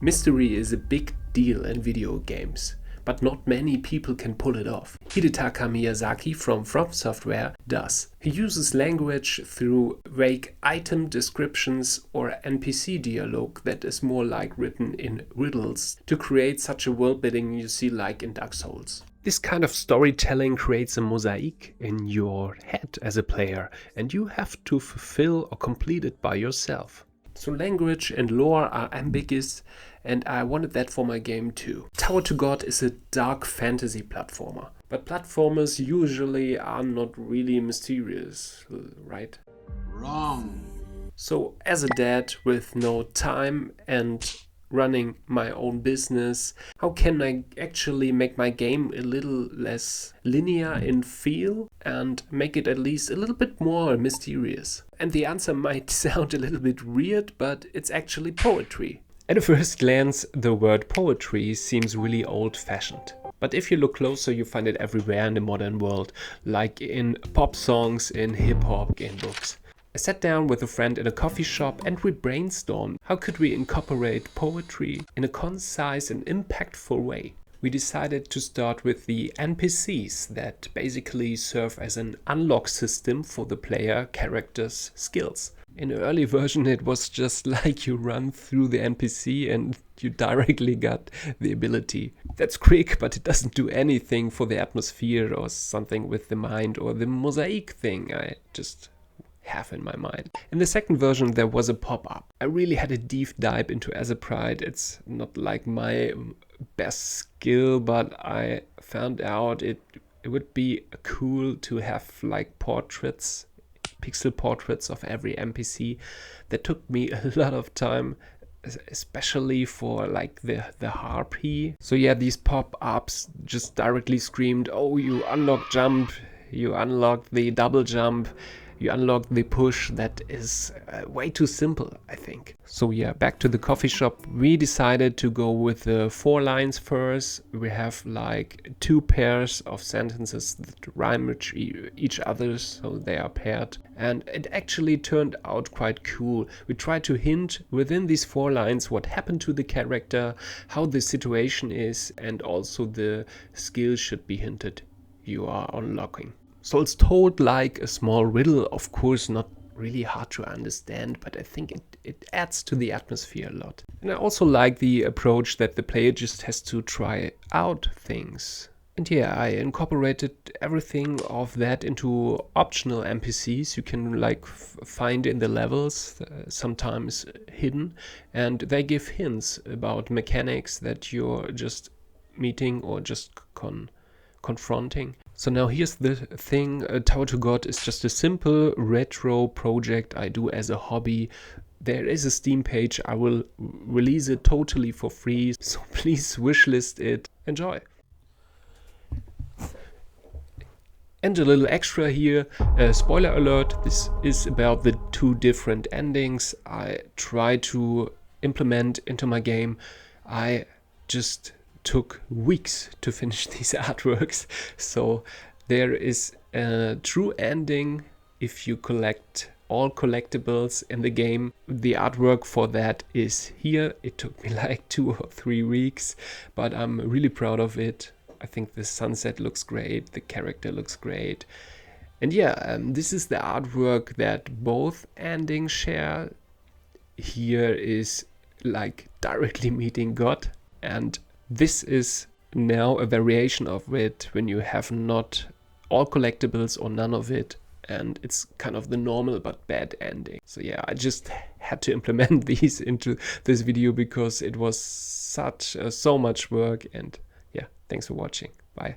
Mystery is a big deal in video games, but not many people can pull it off. Hidetaka Miyazaki from Software does. He uses language through vague item descriptions or NPC dialogue that is more like written in riddles to create such a world building you see like in Dark Souls. This kind of storytelling creates a mosaic in your head as a player, and you have to fulfill or complete it by yourself. So language and lore are ambiguous, and I wanted that for my game too. Tower to God is a dark fantasy platformer, but platformers usually are not really mysterious, right? Wrong. So as a dad with no time and running my own business, how can I actually make my game a little less linear in feel and make it at least a little bit more mysterious? And the answer might sound a little bit weird, but it's actually poetry. At a first glance, the word poetry seems really old-fashioned. But if you look closer, you find it everywhere in the modern world, like in pop songs, in hip-hop, in books. I sat down with a friend in a coffee shop and we brainstormed how could we incorporate poetry in a concise and impactful way. We decided to start with the NPCs that basically serve as an unlock system for the player character's skills. In the early version it was just like you run through the NPC and you directly got the ability. That's quick, but it doesn't do anything for the atmosphere or something with the mind or the mosaic thing I just have in my mind. In the second version there was a pop-up. I really had a deep dive into Aseprite. It's not like my best skill, but I found out it would be cool to have like portraits, pixel portraits of every NPC. That took me a lot of time, especially for like the harpy. So yeah, these pop-ups just directly screamed, oh, you unlock jump, you unlock the double jump, you unlock the push. That is way too simple, I think. So yeah, back to the coffee shop. We decided to go with the 4 lines first. We have like 2 pairs of sentences that rhyme with each other, so they are paired. And it actually turned out quite cool. We tried to hint within these 4 lines what happened to the character, how the situation is, and also the skill should be hinted you are unlocking. So it's told like a small riddle, of course not really hard to understand, but I think it adds to the atmosphere a lot. And I also like the approach that the player just has to try out things. And yeah, I incorporated everything of that into optional NPCs you can like find in the levels, sometimes hidden, and they give hints about mechanics that you're just meeting or just confronting. So now here's the thing, Tower to God is just a simple retro project I do as a hobby. There is a Steam page, I will release it totally for free, so please wishlist it. Enjoy! And a little extra here, spoiler alert, this is about the 2 different endings I try to implement into my game. I just took weeks to finish these artworks, so there is a true ending if you collect all collectibles in the game. The artwork for that is here. It took me like 2 or 3 weeks, but I'm really proud of it. I think the sunset looks great, the character looks great, and yeah, this is the artwork that both endings share. Here is like directly meeting God, and this is now a variation of it when you have not all collectibles or none of it, and it's kind of the normal but bad ending. So yeah, I just had to implement these into this video because it was so much work, and yeah, thanks for watching. Bye.